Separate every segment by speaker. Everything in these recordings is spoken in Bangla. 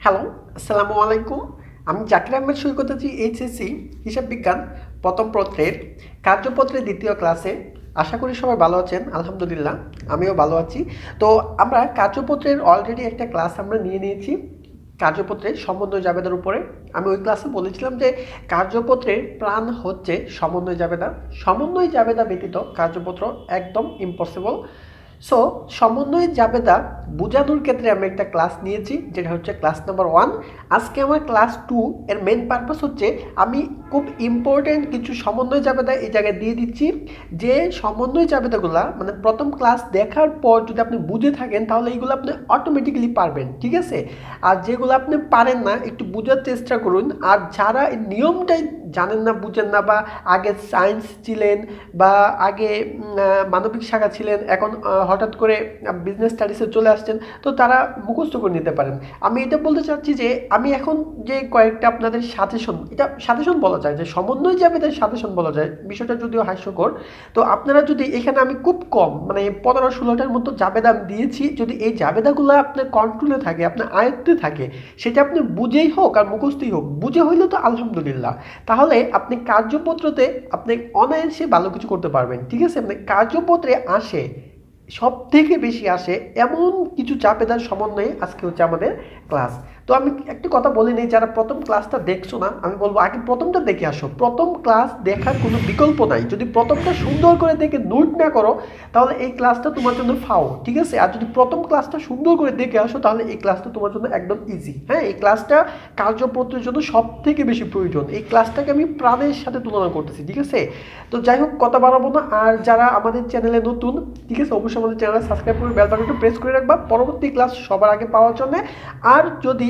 Speaker 1: হ্যালো, আসসালামু আলাইকুম। আমি জাকির আহমেদ সৈকত আছি এইচএসসি হিসাব বিজ্ঞান প্রথম পত্রের কার্যপত্রের দ্বিতীয় ক্লাসে। আশা করি সবাই ভালো আছেন। আলহামদুলিল্লাহ, আমিও ভালো আছি। তো আমরা কার্যপত্রের অলরেডি একটা ক্লাস আমরা নিয়ে নিয়েছি কার্যপত্রের সমন্বয় জাবেদার উপরে। আমি ওই ক্লাসে বলেছিলাম যে কার্যপত্রের প্রাণ হচ্ছে সমন্বয় জাবেদা। সমন্বয় জাবেদা ব্যতীত কার্যপত্র একদম ইম্পসিবল। সো সমন্বয় জাবেদা বোঝানোর ক্ষেত্রে আমি একটা ক্লাস নিয়েছি, যেটা হচ্ছে ক্লাস নাম্বার 1। আজকে আমার ক্লাস 2 এর মেন পারপাস হচ্ছে আমি খুব ইম্পর্টেন্ট কিছু সমন্বয় জাবেদা এই জায়গায় দিয়ে দিচ্ছি, যে সমন্বয় জাবেদাগুলো মানে প্রথম ক্লাস দেখার পর যদি আপনি বুঝে থাকেন তাহলে এইগুলো আপনি অটোমেটিক্যালি পারবেন, ঠিক আছে? আর যেগুলো আপনি পারেন না একটু বোঝার চেষ্টা করুন। আর যারা এই নিয়মটাই জানেন না, বুঝেন না, বা আগে সায়েন্স ছিলেন বা আগে মানবিক শাখা ছিলেন, এখন হঠাৎ করে বিজনেস স্টাডিসে চলে আসছেন, তো তারা মুখস্থ করে নিতে পারেন। আমি এটা বলতে চাচ্ছি যে আমি এখন যে কয়েকটা আপনাদের সাজেশন, এটা সাজেশন বলা যায়, যে সমন্বয় যাবে তাই সাজেশন বলা যায়, বিষয়টা যদিও হাস্যকর। তো আপনারা যদি এখানে আমি খুব কম মানে 15-16টার মতো জাবেদা দিয়েছি, যদি এই জাবেদাগুলো আপনার কন্ট্রোলে থাকে, আপনার আয়ত্তে থাকে, সেটা আপনি বুঝেই হোক আর মুখস্থই হোক, বুঝে হইলে তো আলহামদুলিল্লাহ, তাহলে আপনি কার্যপত্রতে আপনি অনায়াসে ভালো কিছু করতে পারবেন, ঠিক আছে? মানে কার্যপত্রে আসে সব থেকে বেশি আসে এমন কিছু চাপেদার সমন্বয়ে আজকে হচ্ছে আমাদের ক্লাস। তো আমি একটা কথা বলে নিই, যারা প্রথম ক্লাসটা দেখছো না, আমি বলবো আগে প্রথমটা দেখে আসো। প্রথম ক্লাস দেখার কোনো বিকল্প নাই। যদি প্রথমটা সুন্দর করে দেখে নোট না করো তাহলে এই ক্লাসটা তোমার জন্য ফাও, ঠিক আছে? আর যদি প্রথম ক্লাসটা সুন্দর করে দেখে আসো তাহলে এই ক্লাসটা তোমার জন্য একদম ইজি। হ্যাঁ, এই ক্লাসটা কার্যপত্রের জন্য সব থেকে বেশি প্রয়োজন। এই ক্লাসটাকে আমি প্রাণের সাথে তুলনা করতেছি, ঠিক আছে? তো যাই হোক, কথা বাড়াবো না। আর যারা আমাদের চ্যানেলে নতুন, ঠিক আছে, অবশ্যই আমাদের চ্যানেলে সাবস্ক্রাইব করে বেল বাটনটা প্রেস করে রাখবা পরবর্তী ক্লাস সবার আগে পাওয়ার জন্য। আর যদি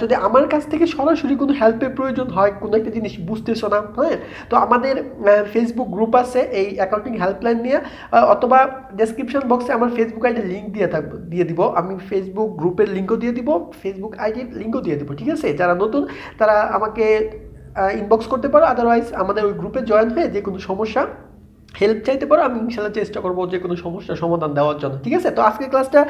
Speaker 1: যদি আমার কাছ থেকে সরাসরি কোনো হেল্পের প্রয়োজন হয়, কোনো একটা জিনিস বুঝতেছো না, হ্যাঁ, তো আমাদের ফেসবুক গ্রুপ আছে এই অ্যাকাউন্টিং হেল্পলাইন নিয়ে, অথবা ডেসক্রিপশন বক্সে আমার ফেসবুক আইডির লিঙ্ক দিয়ে দিব। আমি ফেসবুক গ্রুপের লিঙ্কও দিয়ে দিব, ফেসবুক আইডির লিঙ্কও দিয়ে দিব, ঠিক আছে? যারা নতুন তারা আমাকে ইনবক্স করতে পারো, আদারওয়াইজ আমাদের ওই গ্রুপে জয়েন হয়ে যে কোনো সমস্যা হেল্প চাইতে পারো। আমি ইনশাল্লাহ চেষ্টা করবো যে কোনো সমস্যার সমাধান দেওয়ার জন্য, ঠিক আছে? তো আজকের ক্লাসটা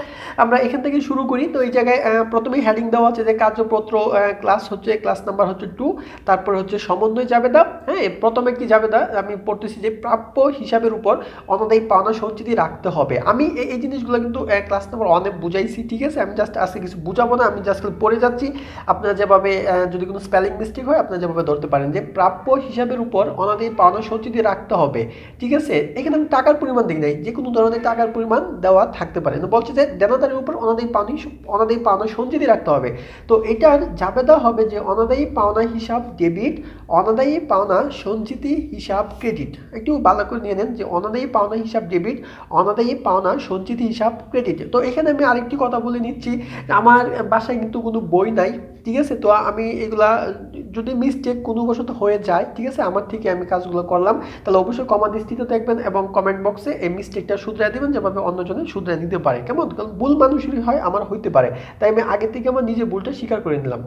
Speaker 1: আমরা এখান থেকে শুরু করি। তো এই জায়গায় প্রথমেই হেডিং দেওয়া আছে যে কার্যপত্র ক্লাস হচ্ছে ক্লাস নাম্বার হচ্ছে 2, তারপর হচ্ছে সমন্বয় জাবেদা। হ্যাঁ, প্রথমে কি জাবেদা আমি পড়তেছি যে প্রাপ্য হিসাবের উপর অনাদায়ী পাওনা সঞ্চিতি রাখতে হবে। আমি এই জিনিসগুলো কিন্তু ক্লাস নাম্বার 1-এ বুঝাইছি, ঠিক আছে? আমি জাস্ট আজকে কিছু বুঝাবো না, আমি জাস্ট পড়ে যাচ্ছি। আপনারা যেভাবে যদি কোনো স্পেলিং মিস্টেক হয় আপনারা যেভাবে ধরতে পারেন যে প্রাপ্য হিসাবের উপর অনাদায়ী পাওনা সঞ্চিতি রাখতে হবে, ঠিক আছে? এখানে আমি টাকার পরিমাণ দিই নাই, যে কোনো ধরনের টাকার পরিমাণ দেওয়া থাকতে পারে। বলছে যে দেনাদারের উপর অনাদায়ী পাওনা সঞ্চিতি রাখতে হবে। তো এটার জাবেদা হবে যে অনাদায়ী পাওনা হিসাব ডেবিট, অনাদায়ী পাওনা সঞ্চিতি হিসাব ক্রেডিট। একটু ভালো করে নিয়ে নেন যে অনাদায়ী পাওনা হিসাব ডেবিট, অনাদায়ী পাওনা সঞ্চিতি হিসাব ক্রেডিট। তো এখানে আমি আরেকটি কথা বলে নিচ্ছি, আমার বাসায় কিন্তু কোনো বই নাই, ঠিক আছে? তো আমি এগুলা যদি মিস্টেক কোনো বশত হয়ে যায়, ঠিক আছে, আমার থেকে আমি কাজগুলো করলাম, তাহলে অবশ্যই কমা দৃষ্টিতে দেখবেন এবং কমেন্ট বক্সে এই মিস্টেকটা শুধরাই দেবেন, যেভাবে অন্যজনে শুধরাই নিতে পারে। কেমন? কারণ ভুল মানুষেরই হয়, আমার হইতে পারে, তাই আমি আগে থেকে আমার নিজের ভুলটা স্বীকার করে নিলাম।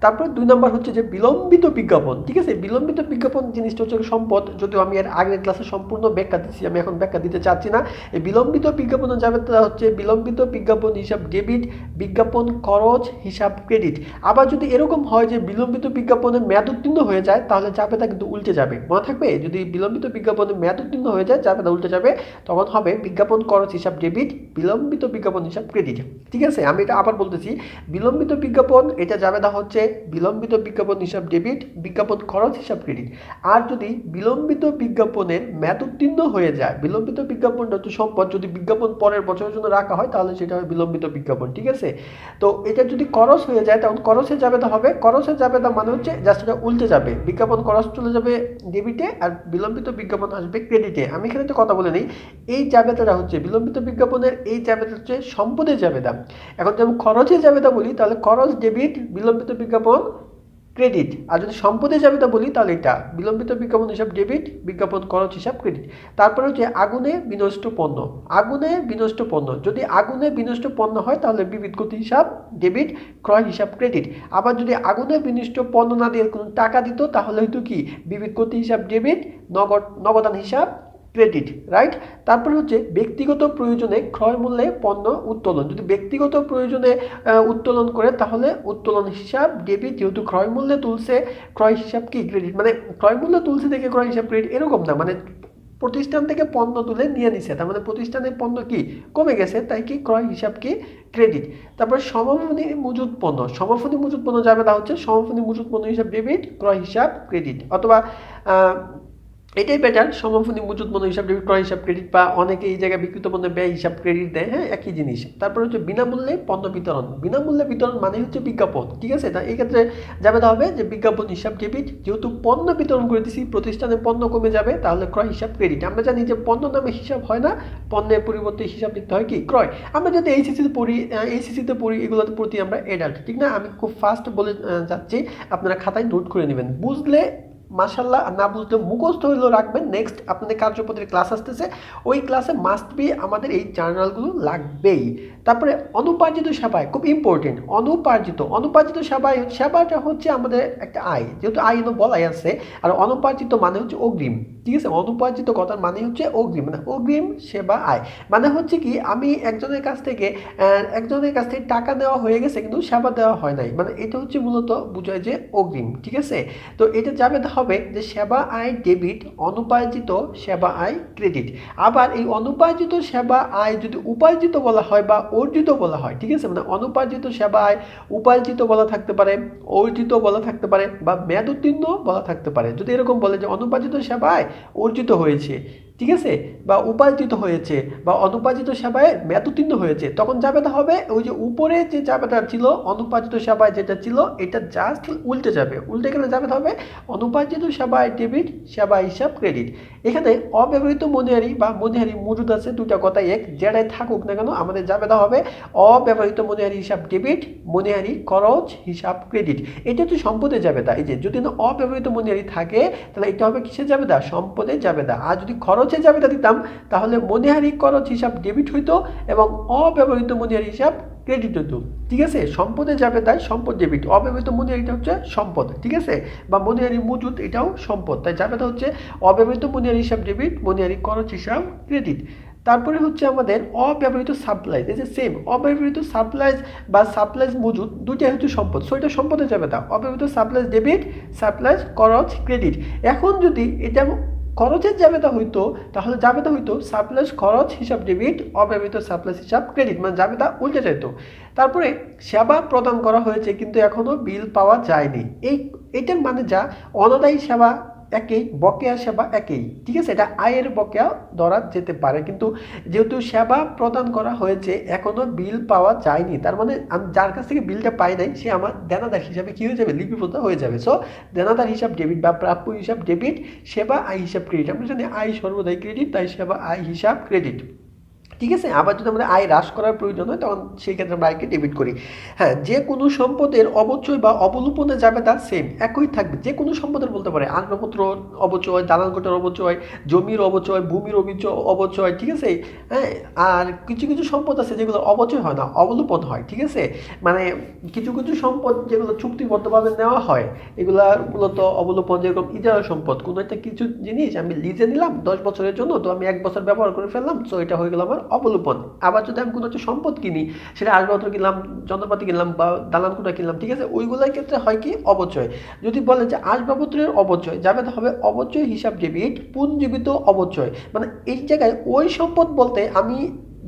Speaker 1: তারপর 2 নম্বর হচ্ছে যে বিলম্বিত বিজ্ঞাপন, ঠিক আছে? বিলম্বিত বিজ্ঞাপন জিনিসটা হচ্ছে সম্পদ, যদিও আমি এর আগের ক্লাসে সম্পূর্ণ ব্যাখ্যা দিচ্ছি, আমি এখন ব্যাখ্যা দিতে চাচ্ছি না। এই বিলম্বিত বিজ্ঞাপনে যাবে তা হচ্ছে বিলম্বিত বিজ্ঞাপন হিসাব ডেবিট, বিজ্ঞাপন খরচ হিসাব ক্রেডিট। আবার যদি এরকম হয় যে বিলম্বিত বিজ্ঞাপনের মেয়াদ উত্তীর্ণ হয়ে যায় তাহলে চাপেটা কিন্তু উল্টে যাবে, মনে থাকবে? যদি বিলম্বিত বিজ্ঞাপনের মেয়াদ উত্তীর্ণ হয়ে যায় চাপেটা উল্টে যাবে, তখন হবে বিজ্ঞাপন খরচ হিসাব ডেবিট, বিলম্বিত বিজ্ঞাপন হিসাব ক্রেডিট, ঠিক আছে? আমি এটা আবার বলতেছি, বিলম্বিত বিজ্ঞাপন এটা জাবেদা হচ্ছে বিলম্বিত বিজ্ঞাপন হিসাব ডেবিট, বিজ্ঞাপন খরচ হিসাব ক্রেডিট। আর যদি বিলম্বিত বিজ্ঞাপনের মেয়াদ উত্তীর্ণ হয়ে যায়, বিলম্বিত বিজ্ঞাপনটা হচ্ছে সম্পদ, যদি বিজ্ঞাপন পরের বছরের জন্য রাখা হয় তাহলে সেটা হবে বিলম্বিত বিজ্ঞাপন, ঠিক আছে? তো এটা যদি খরচ হয়ে যায় তখন খরচের জাবেদা হবে। খরচের জাবেদা মানে হচ্ছে জাস্ট এটা উল্টে যাবে, বিজ্ঞাপন খরচ চলে যাবে ডেবিটে আর বিলম্বিত বিজ্ঞাপন আসবে ক্রেডিটে। আমি এখানে একটা কথা বলে নিই, এই জাবেদাটা হচ্ছে বিলম্বিত বিজ্ঞাপনের, এই জাবেদা হচ্ছে সম্পদের জাবেদা। এখন যদি আমি খরচের জাবেদা বলি তাহলে খরচ ডেবিট, বিলম্বিত বিজ্ঞাপন ক্রেডিট। আর যদি সম্পদের জাবেদা বলি তাহলে এটা বিলম্বিত বিজ্ঞাপন হিসাব ডেবিট, বিজ্ঞাপন খরচ হিসাব ক্রেডিট। তারপরে হচ্ছে আগুনে বিনষ্ট পণ্য। আগুনে বিনষ্ট পণ্য, যদি আগুনে বিনষ্ট পণ্য হয় তাহলে বিবিধ গতি হিসাব ডেবিট, ক্রয় হিসাব ক্রেডিট। আবার যদি আগুনে বিনষ্ট পণ্য না দিয়ে কোনো টাকা দিত তাহলে হয়তো কি বিবিধ গতি হিসাব ডেবিট, নগদান হিসাব ক্রেডিট, রাইট। তারপরে হচ্ছে ব্যক্তিগত প্রয়োজনে ক্রয় মূল্যে পণ্য উত্তোলন, যদি ব্যক্তিগত প্রয়োজনে উত্তোলন করে তাহলে উত্তোলন হিসাব ডেবিট, যেহেতু ক্রয় মূল্যে তুলছে ক্রয় হিসাব কি ক্রেডিট, মানে ক্রয় মূল্য তুলছে দেখে ক্রয় হিসাব ক্রেডিট এরকম না, মানে প্রতিষ্ঠান থেকে পণ্য তুলে নিয়ে নিছে, তার মানে প্রতিষ্ঠানের পণ্য কি কমে গেছে, তাই কি ক্রয় হিসাব কি ক্রেডিট। তারপর সমাপনী মজুত পণ্য, সমাপনী মজুত পণ্য যাবে না হচ্ছে সমাপনী মজুত পণ্য হিসাব ডেবিট, ক্রয় হিসাব ক্রেডিট, অথবা এটাই বেটার, সমাপনী মজুত পণ্য হিসাব ডেবিট, ক্রয় হিসাব ক্রেডিট, বা অনেকে এই জায়গায় বিক্রিত পণ্যের ব্যয় হিসাব ক্রেডিট দেয়, হ্যাঁ একই জিনিস। তারপর হচ্ছে বিনামূল্যে পণ্য বিতরণ, বিনামূল্যে বিতরণ মানে হচ্ছে বিজ্ঞাপন, ঠিক আছে। তা এই ক্ষেত্রে যাবে হবে যে বিজ্ঞাপন হিসাব ডেবিট, যেহেতু পণ্য বিতরণ করে দিছি প্রতিষ্ঠানের পণ্য কমে যাবে তাহলে ক্রয় হিসাব ক্রেডিট। আমরা জানি যে পণ্য নামে হিসাব হয় না, পণ্যের পরিবর্তে হিসাব লিখতে হয় কি ক্রয়। আমরা যদি এইচএসসিতে পড়ি, এইচএসসিতে পড়ি এগুলোর প্রতি আমরা এডাল্ট, ঠিক না। আমি খুব ফাস্ট বলে যাচ্ছি, আপনারা খাতায় নোট করে নেবেন, বুঝলে মাশাআল্লাহ, না বুঝতে মুখস্থ হইলেও রাখবেন। নেক্সট আপনাদের কার্যপত্রের ক্লাস আসতেছে, ওই ক্লাসে মাস্ট বি আমাদের এই জার্নালগুলো লাগবেই। তারপরে অনুপার্জিত সেবায়, খুব ইম্পর্টেন্ট, অনুপার্জিত সেবায়, সেবাটা হচ্ছে আমাদের একটা আয়, যেহেতু আয় বলাই আছে, আর অনুপার্জিত মানে হচ্ছে অগ্রিম, ঠিক আছে। অনুপার্জিত কথার মানে হচ্ছে অগ্রিম, মানে অগ্রিম সেবা আয়, মানে হচ্ছে কি আমি একজনের কাছ থেকে টাকা নেওয়া হয়ে গেছে কিন্তু সেবা দেওয়া হয় নাই, মানে এটা হচ্ছে মূলত বোঝায় যে অগ্রিম, ঠিক আছে। তো এটা যাবে হবে যে সেবা আয় ডেবিট, অনুপার্জিত সেবা আয় ক্রেডিট। আবার এই অনুপার্জিত সেবা আয় যদি উপার্জিত বলা হয় বা অর্জিত বলা হয়, ঠিক আছে, মানে অনুপার্জিত সেবা আয় উপার্জিত বলা থাকতে পারে, অর্জিত বলা থাকতে পারে, বা মেয়াদ উত্তীর্ণ বলা থাকতে পারে। যদি এরকম বলে যে অনুপার্জিত সেবা আয় অর্জিত হয়েছে, ঠিক আছে, বা উপার্জিত হয়েছে, বা অনুপার্জিত সেবায় মেয়াদ উত্তীর্ণ হয়েছে, তখন যাবেটা হবে ওই যে উপরে যে যাবেটা ছিল অনুপার্জিত সেবায় যেটা ছিল এটা জাস্ট উল্টে যাবে, উল্টে গেলে যাবে হবে অনুপার্জিত সেবায় ডেবিট, সেবা হিসাব ক্রেডিট। এখানে অব্যবহৃত মনিহারি বা মনিহারি মজুদ আছে, দুটা কথাই এক, যেটাই থাকুক না কেন আমাদের যাবেটা হবে অব্যবহৃত মনিহারি হিসাব ডেবিট, মনিহারি খরচ হিসাব ক্রেডিট। এটা হচ্ছে সম্পদের যাবেদা। এই যে যদি না অব্যবহৃত মনিহারি থাকে তাহলে এটা হবে কিসের যাবেদা, সম্পদের যাবেদা। আর যদি খরচের যাবেদা দিতাম তাহলে মনিহারি খরচ হিসাব ডেবিট হইতো এবং অব্যবহৃত মনিহারি হিসাব ক্রেডিট হতো, ঠিক আছে। সম্পদের যাবেদায় সম্পদ ডেবিট, অব্যবহৃত মনিহারিটা হচ্ছে সম্পদ, ঠিক আছে, বা মনিহারি মজুদ এটাও সম্পদ, তাই যাবেদা হচ্ছে অব্যবহৃত মনিহারি হিসাব ডেবিট, মনিহারি খরচ হিসাব ক্রেডিট। তারপরে হচ্ছে আমাদের অব্যবহৃত সাপ্লাইজ, এই যে সেম অব্যবহৃত সাপ্লাইজ বা সাপ্লাইজ মজুদ দুইটাই হচ্ছে সম্পদ, সো এটা সম্পদের যাবেদা, অব্যবহৃত সাপ্লাইজ ডেবিট, সাপ্লাইজ খরচ ক্রেডিট। এখন যদি এটা খরচের যাবেদা হইতো তাহলে যাবেদা হইতো সাপ্লাইজ খরচ হিসাব ডেবিট, অব্যবহৃত সাপ্লাইজ হিসাব ক্রেডিট, মানে যাবেদা উল্টে যেত। তারপরে সেবা প্রদান করা হয়েছে কিন্তু এখনো বিল পাওয়া যায়নি, এইটার মানে যা অনাদায়ী সেবা একই, বকেয়া সেবা একই, ঠিক আছে। এটা আয়ের বকেয়া ধরা যেতে পারে, কিন্তু যেহেতু সেবা প্রদান করা হয়েছে এখনো বিল পাওয়া যায়নি, তার মানে আমি যার কাছ থেকে বিলটা পাই নাই সে আমার দেনাদার হিসাবে কি হয়ে যাবে, লিপিবদ্ধ হয়ে যাবে। সো দেনাদার হিসাব ডেবিট বা প্রাপ্য হিসাব ডেবিট, সেবা আয় হিসাব ক্রেডিট। আমরা জানি আয় সর্বদাই ক্রেডিট, তাই সেবা আয় হিসাব ক্রেডিট, ঠিক আছে। আবার যদি আমাদের আয় হ্রাস করার প্রয়োজন হয় তখন সেই ক্ষেত্রে আমরা আয়কে ডেবিট করি। হ্যাঁ, যে কোনো সম্পদের অবচয় বা অবলোপনে যাবে তা সেম একই থাকবে, যে কোনো সম্পদের বলতে পারে আসবাবপত্র অবচয়, দালান কোঠার অবচয়, জমির অবচয়, ভূমির অবচয়, ঠিক আছে। হ্যাঁ, আর কিছু কিছু সম্পদ আছে যেগুলো অবচয় হয় না, অবলোপন হয়, ঠিক আছে। মানে কিছু কিছু সম্পদ যেগুলো চুক্তিবদ্ধভাবে নেওয়া হয় এগুলা মূলত অবলোপন, যেরকম ইজারা সম্পদ, কোনো একটা কিছু জিনিস আমি লিজে নিলাম 10 বছরের জন্য, তো আমি 1 বছর ব্যবহার করে ফেললাম, সো এটা হয়ে গেল আমার অবলোপন। আবার যদি আমি কোনো একটা সম্পদ কিনি, সেটা আসবাবপত্র কিনলাম, যন্ত্রপাতি কিনলাম বা দালান কোঠা কিনলাম, ঠিক আছে, ওইগুলোর ক্ষেত্রে হয় কি অবচয়। যদি বলে যে আসবাবপত্রের অবচয়, যাবে হবে অবচয় হিসাব ডেবিট, পুঞ্জীবিত অবচয়, মানে এই জায়গায় ওই সম্পদ বলতে আমি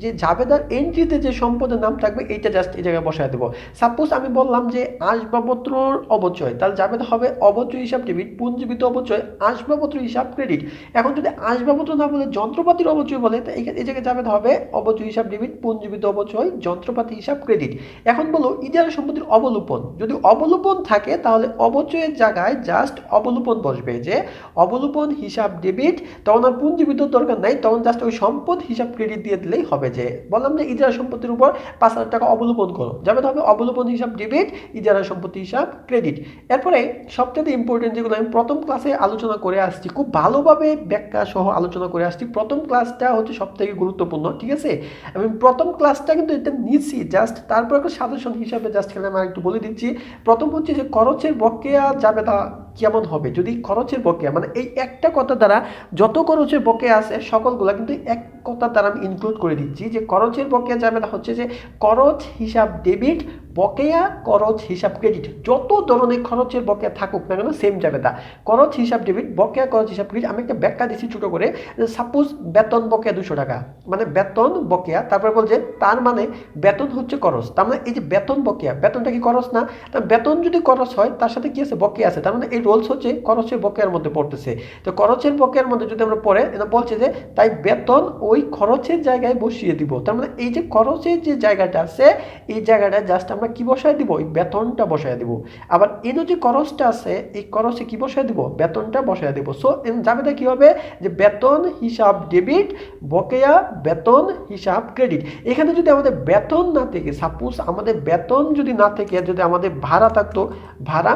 Speaker 1: যে জাবেদার এন্ট্রিতে যে সম্পদের নাম থাকবে এইটা জাস্ট এই জায়গায় বসায় দেবো। সাপোজ আমি বললাম যে আসবাবপত্রর অবচয়, তাহলে জাবেদা হবে অবচয় হিসাব ডেবিট, পুঞ্জীবিত অবচয়, আসবাবপত্র হিসাব ক্রেডিট। এখন যদি আসবাবপত্র না বলে যন্ত্রপাতির অবচয় বলে, এই জায়গায় জাবেদা হবে অবচয় হিসাব ডেবিট, পুঞ্জীবিত অবচয়, যন্ত্রপাতি হিসাব ক্রেডিট। এখন বলো ইজারা সম্পত্তির অবলোপন, যদি অবলোপন থাকে তাহলে অবচয়ের জায়গায় জাস্ট অবলোপন বসবে, যে অবলোপন হিসাব ডেবিট, তখন আর পুঞ্জীবিত দরকার নাই, তখন জাস্ট ওই সম্পদ হিসাব ক্রেডিট দিয়ে দিলেই হবে, যে বললাম যে ইজারা সম্পত্তির উপর 5,000 টাকা অবলোপন করো, জাবেদা হবে অবলোপন হিসাব ডেবিট, ইজারা সম্পত্তি হিসাব ক্রেডিট। এরপরে সবচেয়ে ইম্পর্টেন্ট যেগুলো আমি প্রথম ক্লাসে আলোচনা করে আসছি, খুব ভালোভাবে ব্যাখ্যা সহ আলোচনা করে আসছি, প্রথম ক্লাসটা হচ্ছে সবথেকে গুরুত্বপূর্ণ, ঠিক আছে? আমি প্রথম ক্লাসটা কিন্তু এটা নিচ্ছি জাস্ট, তারপর একটা সাজেশন হিসাবে জাস্ট এখানে আমি একটু বলে দিচ্ছি। প্রথম হচ্ছে যে খরচের বকেয়া জাবেদা কেমন হবে যদি খরচের বকেয়া, মানে এই একটা কথা দ্বারা যত খরচের বকেয়া আছে সকলগুলা কিন্তু এক কথা দ্বারা আমি ইনক্লুড করে দিচ্ছি যে খরচের বকেয়া জাবেদা হচ্ছে যে খরচ হিসাব ডেবিট, বকেয়া খরচ হিসাব ক্রেডিট। যত ধরনের খরচের বকেয়া থাকুক না কেন সেম জাবেদা, খরচ হিসাব ডেবিট, বকেয়া খরচ হিসাব ক্রেডিট। আমি একটা ব্যাখ্যা দিচ্ছি ছোটো করে, সাপোজ বেতন বকেয়া 200 টাকা, মানে বেতন বকেয়া, তারপরে বলছে তার মানে বেতন হচ্ছে খরচ, তার মানে এই যে বেতন বকেয়া, বেতনটা কি খরচ না? তার বেতন যদি খরচ হয় তার সাথে কি আছে বকেয়া আছে, তার মানে এই রোলস হচ্ছে খরচের বকেয়ার মধ্যে পড়তেছে। তো খরচের বকেয়ার মধ্যে যদি আমরা পড়ে এটা বলছে যে তাই বেতন ওই খরচের জায়গায় বসিয়ে দিব, তার মানে এই যে খরচের যে জায়গাটা আছে এই জায়গাটা জাস্ট আমরা কি বসায় দিব, ওই বেতনটা বসায় দিব। আবার এই যে খরচটা আছে এই খরচে কি বসায় দিব, বেতনটা বসায় দিব। সো জাবেদা কি হবে যে বেতন হিসাব ডেবিট, বকেয়া বেতন হিসাব ক্রেডিট। এখানে যদি আমাদের বেতন না থেকে, সাপোজ আমাদের বেতন যদি না থেকে যদি আমাদের ভাড়া থাকতো, ভাড়া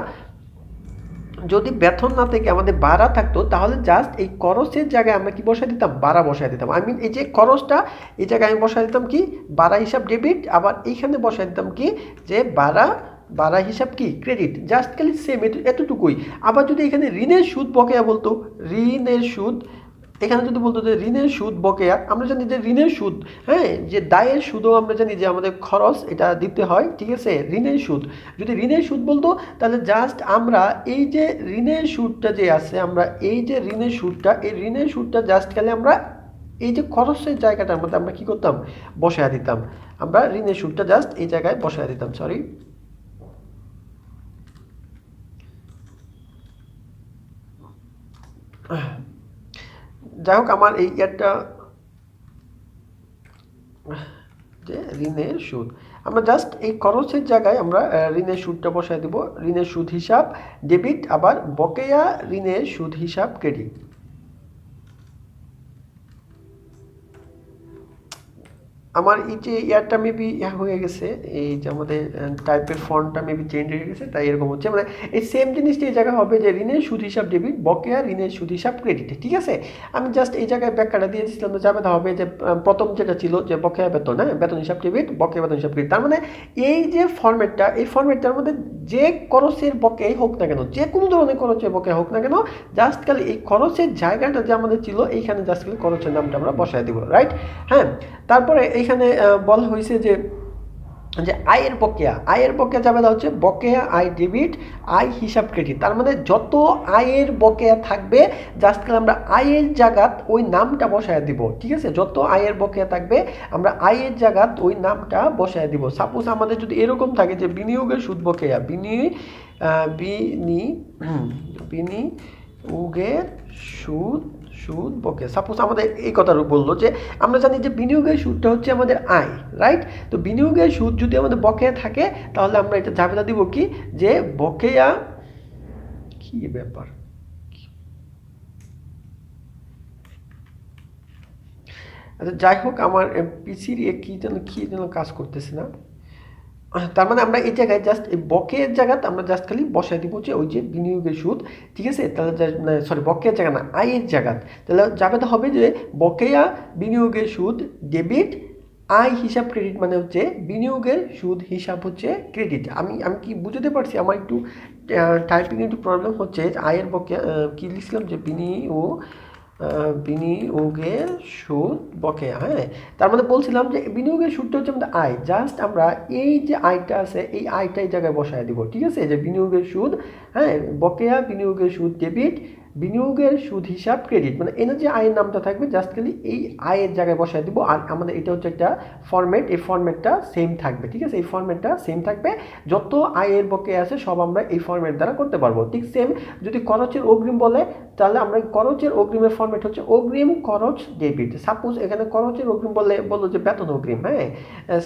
Speaker 1: যদি বেতন না থেকে আমাদের ভাড়া থাকতো তাহলে জাস্ট এই খরচের জায়গায় আমরা কি বসাই দিতাম, ভাড়া বসাই দিতাম। আই মিন এই যে খরচটা এই জায়গায় আমি বসাই দিতাম কি ভাড়া হিসাব ডেবিট, আবার এইখানে বসাই দিতাম কি যে ভাড়া হিসাব কি ক্রেডিট, জাস্ট খালি সেম এতটুকুই। আবার যদি এখানে ঋণের সুদ বকেয়া বলতো, ঋণের সুদ, এখানে যদি বলতো যে ঋণের সুদ বকেয়া, আমরা জানি যে ঋণের সুদ, হ্যাঁ, যে দায়ের সুদও আমরা জানি যে আমাদের খরচ এটা দিতে হয়, ঠিক আছে? ঋণের সুদ যদি ঋণের সুদ বলতো তাহলে জাস্ট আমরা এই যে ঋণের সুদটা যে আছে, আমরা এই যে ঋণের সুদটা, এই ঋণের সুদটা জাস্ট খালি আমরা এই যে খরচের জায়গাটার মধ্যে আমরা কি করতাম, বসায় দিতাম। আমরা ঋণের সুদটা জাস্ট এই জায়গায় বসায় দিতাম, সরি। যাই হোক আমার এই ইয়ারটা যে ঋণের সুদ, আমরা জাস্ট এই খরচের জায়গায় আমরা ঋণের সুদটা বসায় দেব, ঋণের সুদ হিসাব ডেবিট, আবার বকেয়া ঋণের সুদ হিসাব ক্রেডিট। আমার এই যে ইয়ারটা মেবি হয়ে গেছে, এই যে আমাদের টাইপের ফন্টটা মেবি চেঞ্জ হয়ে গেছে, তাই এরকম হচ্ছে। মানে এই সেম জিনিসটা এই জায়গায় হবে যে ঋণের সুদ হিসাব ডেবিট, বকেয়া ঋণের সুদ হিসাব ক্রেডিট, ঠিক আছে? আমি জাস্ট এই জায়গায় ব্যাখ্যাটা দিয়ে দিচ্ছিলাম, তো জাবেদা হবে যে প্রথম যেটা ছিল যে বকেয়া বেতন, হ্যাঁ, বেতন হিসাব ডেবিট, বকেয়া বেতন হিসাব ক্রেডিট। তার মানে এই যে ফরম্যাটটা, এই ফরম্যাটটার মধ্যে যে খরচের বকেয়াই হোক না কেন, যে কোনো ধরনের খরচের বকেয়া হোক না কেন, জাস্ট খালি এই খরচের জায়গাটা যে আমাদের ছিল এইখানে জাস্ট খালি খরচের নামটা আমরা বসায় দিব, রাইট? হ্যাঁ, তারপরে এইখানে বলা হয়েছে যে আয়ের বকেয়া জাবেদা হচ্ছে বকেয়া আয় ডেবিট, আয় হিসাব ক্রেডিট। তার মানে যত আয়ের বকেয়া থাকবে জাস্ট করে আমরা আয়ের জায়গাত ওই নামটা বসায় দিব, ঠিক আছে? যত আয়ের বকেয়া থাকবে আমরা আয়ের জায়গাত ওই নামটা বসায় দিব। সাপোজ আমাদের যদি এরকম থাকে যে বিনিয়োগের সুদ বকেয়া, বিনিয়োগের সুদ বকেয়া, সাপোজ আমাদের এই কথা বললো যে আমরা জানি যে বিনিয়োগের সুদটা হচ্ছে আমাদের আয়, রাইট? তো বিনিয়োগের সুদ যদি আমাদের বকেয়া থাকে তাহলে আমরা এটা জাবেদা দিব কি যে বকেয়া, কি ব্যাপার, আচ্ছা যাই হোক আমার পিসির কি যেন কাজ করতেছে না। তার মানে আমরা এই জায়গায় জাস্ট এই বকের জায়গাতে আমরা জাস্ট খালি বসায় দিব যে ওই যে বিনিয়োগের সুদ, ঠিক আছে? তাহলে সরি বকের জায়গা না, আয়ের জায়গা, তাহলে জাবেদা হবে যে বকেয়া বিনিয়োগের সুদ ডেবিট, আয় হিসাব ক্রেডিট, মানে হচ্ছে বিনিয়োগের সুদ হিসাব হচ্ছে ক্রেডিট। আমি কি বুঝতে পারছি? আমার একটু টাইপিং একটু প্রবলেম হচ্ছে। আয়ের বকেয়া কি লিখছিলাম যে বিনিয়োগের সুদ বকেয়া, হ্যাঁ, তার মানে বলছিলাম যে বিনিয়োগের সুদটা হচ্ছে আমাদের আয়, জাস্ট আমরা এই যে আয়টা আছে এই আয়টা এই জায়গায় বসায় দিব, ঠিক আছে? যে বিনিয়োগের সুদ, হ্যাঁ, বকেয়া বিনিয়োগের সুদ ডেবিট, বিনিয়োগের সুদ হিসাব ক্রেডিট, মানে এর যে আয়ের নামটা থাকবে জাস্ট খালি এই আয়ের জায়গায় বসায় দিব। আর আমাদের এটা হচ্ছে একটা ফরম্যাট, এই ফরম্যাটটা সেম থাকবে, ঠিক আছে? এই ফরম্যাটটা সেম থাকবে, যত আয়ের বকেয়া আছে সব আমরা এই ফরম্যাট দ্বারা করতে পারবো, ঠিক সেম। যদি খরচের অগ্রিম বলে তাহলে আমরা খরচের অগ্রিমের ফরম্যাট হচ্ছে অগ্রিম খরচ ডেবিট। সাপোজ এখানে খরচের অগ্রিম বললো যে বেতন অগ্রিম, হ্যাঁ,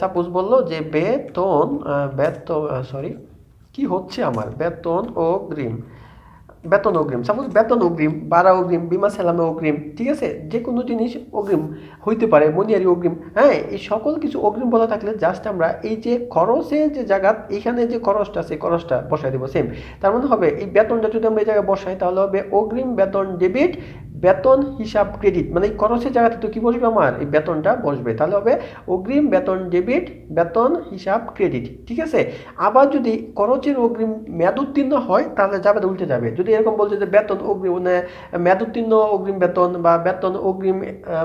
Speaker 1: সাপোজ বললো যে বেতন কি হচ্ছে আমার বেতন অগ্রিম, বেতন অগ্রিম, সাপোজ বেতন অগ্রিম, ভাড়া অগ্রিম, বিমা সালামে অগ্রিম, ঠিক আছে, যে কোনো জিনিস অগ্রিম হইতে পারে, মনিয়ারি অগ্রিম, হ্যাঁ, এই সকল কিছু অগ্রিম বলা থাকলে জাস্ট আমরা এই যে খরচের যে জায়গা, এখানে যে খরচটা আছে খরচটা বসাই দেবো সেম। তার মানে হবে এই বেতনটা যদি আমরা এই জায়গায় বসাই তাহলে হবে অগ্রিম বেতন ডেবিট বেতন হিসাব ক্রেডিট, মানে এই খরচের জায়গাতে তো কি বসবে আমার এই বেতনটা বসবে, তাহলে হবে অগ্রিম বেতন ডেবিট বেতন হিসাব ক্রেডিট, ঠিক আছে। আবার যদি খরচের অগ্রিম মেয়াদ উত্তীর্ণ হয় তাহলে যাবে উল্টে যাবে, যদি এরকম বলছে যে বেতন অগ্রিম মানে মেয়াদ উত্তীর্ণ অগ্রিম বেতন বা বেতন অগ্রিম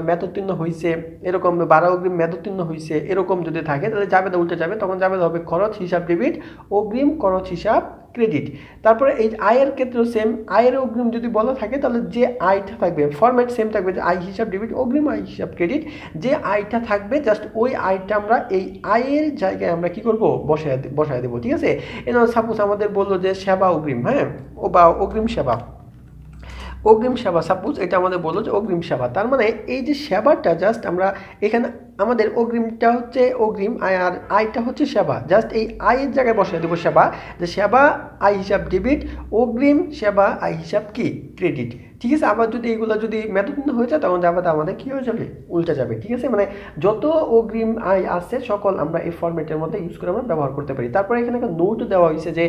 Speaker 1: মেয়াদ উত্তীর্ণ হয়েছে, এরকম ভাড়া অগ্রিম মেয়াদ উত্তীর্ণ হয়েছে, এরকম যদি থাকে তাহলে যাবে উল্টে যাবে, তখন যাবে হবে খরচ হিসাব ডেবিট অগ্রিম খরচ হিসাব ক্রেডিট। তারপরে এই আয়ের ক্ষেত্রেও সেম, আয়ের অগ্রিম যদি বলা থাকে তাহলে যে আয়টা থাকবে ফরম্যাট সেম থাকবে, যে আয় হিসাব ডেবিট অগ্রিম আয় হিসাব ক্রেডিট, যে আয়টা থাকবে জাস্ট ওই আয়টা আমরা এই আয়ের জায়গায় আমরা কি করব বসায় দেবো, ঠিক আছে। এবার সাপোজ আমাদের বললো যে সেবা অগ্রিম, হ্যাঁ, ও বা অগ্রিম সেবা, অগ্রিম সেবা, সাপোজ এটা আমাদের বললো যে অগ্রিম সেবা, তার মানে এই যে সেবাটা জাস্ট আমরা এখানে আমাদের অগ্রিমটা হচ্ছে অগ্রিম আয় আর আয়টা হচ্ছে সেবা, জাস্ট এই আয়ের জায়গায় বসাই দেবো সেবা, যে সেবা আয় হিসাব ডেবিট অগ্রিম সেবা আয় হিসাব কি ক্রেডিট, ঠিক আছে। আবার যদি এগুলো যদি মেয়াদোত্তীর্ণ হয়ে যায় তখন যাবে আমাদের কী হয়ে যাবে উল্টে যাবে, ঠিক আছে। মানে যত অগ্রিম আয় আছে সকল আমরা এই ফরম্যাটের মধ্যে ইউজ করে আমরা ব্যবহার করতে পারি। তারপরে এখানে একটা নোট দেওয়া হয়েছে যে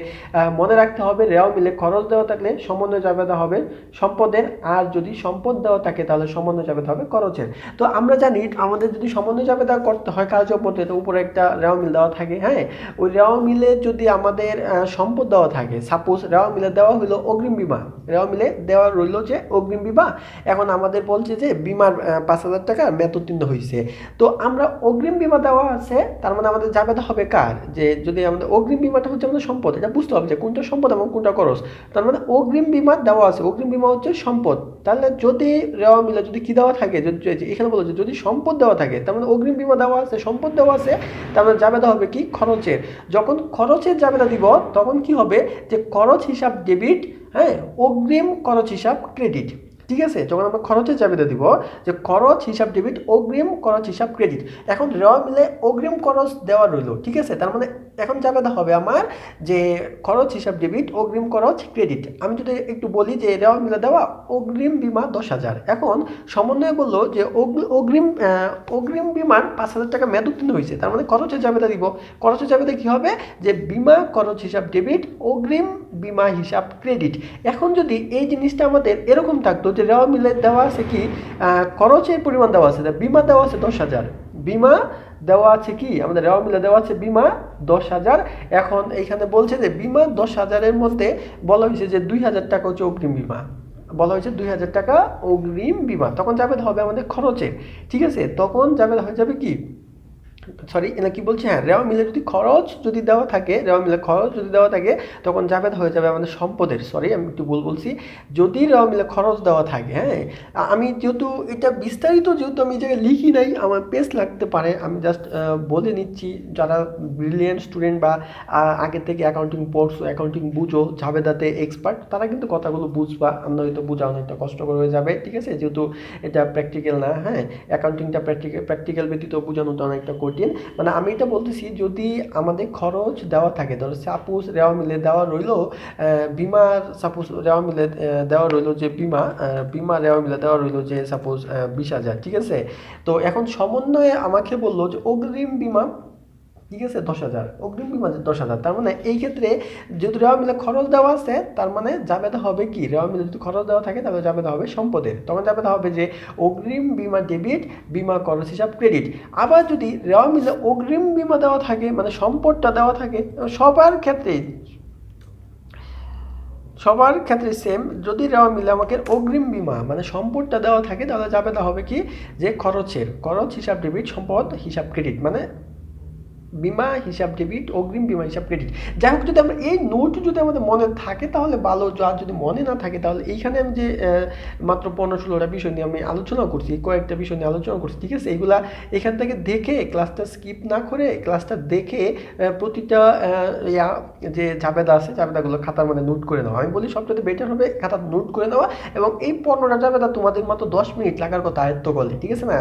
Speaker 1: মনে রাখতে হবে রেওয়া মিলে খরচ দেওয়া থাকলে সমন্বয় জাবেদা হবে সম্পদের, আর যদি সম্পদ দেওয়া থাকে তাহলে সমন্বয় জাবেদা হবে খরচের। তো আমরা জানি আমাদের যদি সমন্বয় জাবেদা করতে হয় কার্যপদ্ধতিতে উপরে একটা রেওয়া মিল দেওয়া থাকে, হ্যাঁ, ওই রেওয়া মিলে যদি আমাদের সম্পদ দেওয়া থাকে, সাপোজ রেওয়া মিলে দেওয়া হলো অগ্রিম বিমা, রেওয়া মিলে দেওয়া রইল যে অগ্রিম বিমা, এখন আমাদের বলছে যে বিমার 5,000 টাকা মেয়াদ উত্তীর্ণ হয়েছে, তো আমরা অগ্রিম বিমা দেওয়া আছে, তার মানে আমাদের জাবেদা হবে কার, যে যদি আমাদের অগ্রিম বিমাটা হচ্ছে আমাদের সম্পদ, এটা বুঝতে হবে যে কোনটা সম্পদ এবং কোনটা খরচ, তার মানে অগ্রিম বিমা দেওয়া আছে, অগ্রিম বিমা হচ্ছে সম্পদ, তাহলে যদি রেওয়া মিলে যদি কি দেওয়া থাকে, যদি এখানে বলো যে যদি সম্পদ দেওয়া থাকে তার মানে অগ্রিম বিমা দেওয়া আছে সম্পদ দেওয়া আছে, তার মানে জাবেদা হবে কি খরচের, যখন খরচের জাবেদা দিব তখন কি হবে যে খরচ হিসাব ডেবিট, হ্যাঁ, অগ্রিম খরচ হিসাব ক্রেডিট, ঠিক আছে। যখন আমরা খরচের জাবেদা দিব যে খরচ হিসাব ডেবিট অগ্রিম খরচ হিসাব ক্রেডিট, এখন রেওয়া মিলে অগ্রিম খরচ দেওয়া রইল, ঠিক আছে, তার মানে এখন জাবেদা হবে আমার যে খরচ হিসাব ডেবিট অগ্রিম খরচ ক্রেডিট। আমি যদি একটু বলি যে রেওয়া মিলে দেওয়া অগ্রিম বিমা 10,000, এখন সমন্বয় বললো যে অগ্রিম বিমার 5,000 টাকা মেয়াদ উত্তীর্ণ হয়েছে, তার মানে খরচের জাবেদা দিব, খরচের জাবেদা কি হবে যে বিমা খরচ হিসাব ডেবিট অগ্রিম বিমা হিসাব ক্রেডিট। এখন যদি এই জিনিসটা আমাদের এরকম থাকতো যে রেওয়া মিলে দেওয়া আছে কি খরচের পরিমাণ দেওয়া আছে, বিমা দেওয়া আছে 10,000, বিমা দেওয়া আছে কি আমাদের রেওয়া মিলে দেওয়া আছে বিমা 10,000, এখন এইখানে বলছে যে বিমা 10,000-এর মধ্যে বলা হয়েছে যে 2,000 টাকা হচ্ছে অগ্রিম বিমা, বলা হয়েছে 2,000 টাকা অগ্রিম বিমা, তখন যাবে হবে আমাদের খরচে, ঠিক আছে, তখন যাবে হয়ে যাবে কি সরি এটা কি বলছে, হ্যাঁ, রেওয়া মিলে যদি খরচ যদি দেওয়া থাকে, রেওয়া মিলে খরচ যদি দেওয়া থাকে তখন যাবে হয়ে যাবে আমাদের সম্পদের, সরি আমি একটু বলছি, যদি রেওয়া মিলে খরচ দেওয়া থাকে, হ্যাঁ, আমি যেহেতু এটা বিস্তারিত যেহেতু আমি এই জায়গায় লিখি নাই আমার পেজ লাগতে পারে, আমি জাস্ট বলে নিচ্ছি, যারা ব্রিলিয়েন্ট স্টুডেন্ট বা আগে থেকে অ্যাকাউন্টিং পড়ছো অ্যাকাউন্টিং বুঝো ঝাবেদাতে এক্সপার্ট, তারা কিন্তু কথাগুলো বুঝবা, আমরা হয়তো বোঝা অনেকটা কষ্টকর হয়ে যাবে, ঠিক আছে, যেহেতু এটা প্র্যাকটিক্যাল না, হ্যাঁ, অ্যাকাউন্টিংটা প্র্যাকটিক্যাল ব্যতীত বোঝানোটা অনেকটা কঠিন, মানে আমি এটা বলতেছি যদি আমাদের খরচ দেওয়া থাকে, ধরো সাপোজ রেওয়া মিলে দেওয়া রইল বিমার, সাপোজ রেওয়া মিলে দেওয়া রইল যে বিমা রেওয়া মিলে দেওয়া রইল যে সাপোজ 20,000, ঠিক আছে, তো এখন সমন্বয়ে আমাকে বললো যে অগ্রিম বিমা, ঠিক আছে, 10,000 অগ্রিম বিমা 10,000, তার মানে এই ক্ষেত্রে যেহেতু রেওয়া মিলে খরচ দেওয়া আছে তার মানে জাবেদা হবে কি, রেওয়া মিলে যদি খরচ দেওয়া থাকে তাহলে জাবেদা হবে সম্পদের, তখন জাবেদা হবে যে অগ্রিম বিমা ডেবিট বিমা খরচ হিসাব ক্রেডিট। আবার যদি রেওয়া মিলে অগ্রিম বিমা দেওয়া থাকে মানে সম্পদটা দেওয়া থাকে, সবার ক্ষেত্রে সেম, যদি রেওয়া মিলে আমাকে অগ্রিম বিমা মানে সম্পদটা দেওয়া থাকে তাহলে জাবেদা হবে কি যে খরচ হিসাব ডেবিট সম্পদ হিসাব ক্রেডিট, মানে বিমা হিসাব ডেবিট অগ্রিম বিমা হিসাব ক্রেডিট। যাই হোক, যদি আমরা এই নোট যদি আমাদের মনে থাকে তাহলে ভালো, আর যদি মনে না থাকে তাহলে এইখানে আমি যে মাত্র 15-16টা বিষয় নিয়ে আমি আলোচনা করছি, কয়েকটা বিষয় নিয়ে আলোচনা করছি, ঠিক আছে, এইগুলা এখান থেকে দেখে ক্লাসটা স্কিপ না করে ক্লাসটা দেখে প্রতিটা যে জাবেদা আছে জাবেদাগুলো খাতার মানে নোট করে নেওয়া, আমি বলি সবচেয়ে বেটার হবে খাতা নোট করে নেওয়া, এবং এই 15টা জাবেদা তোমাদের মাত্র 10 মিনিট লাগার কথা আয়ত্ত করলে, ঠিক আছে না,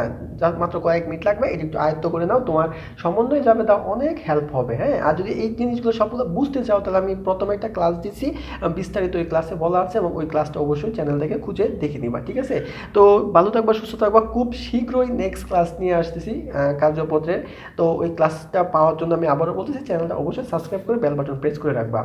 Speaker 1: মাত্র কয়েক মিনিট লাগবে, এটা একটু আয়ত্ত করে নাও, তোমার সমন্বয় জাবেদা অনেক হেল্প হবে। হ্যাঁ, আর যদি এই জিনিসগুলো সবগুলো বুঝতে চাও তাহলে আমি প্রথমে একটা ক্লাস দিচ্ছি, বিস্তারিত ওই ক্লাসে বলা আছে, এবং ওই ক্লাসটা অবশ্যই চ্যানেল থেকে খুঁজে দেখে নিবা, ঠিক আছে? তো ভালো থাকবা, সুস্থ থাকবা, খুব শীঘ্রই নেক্সট ক্লাস নিয়ে আসতেছি কার্যপত্রের। তো ওই ক্লাসটা পাওয়ার জন্য আমি আবারও বলতেছি চ্যানেলটা অবশ্যই সাবস্ক্রাইব করে বেল বাটন প্রেস করে রাখবা।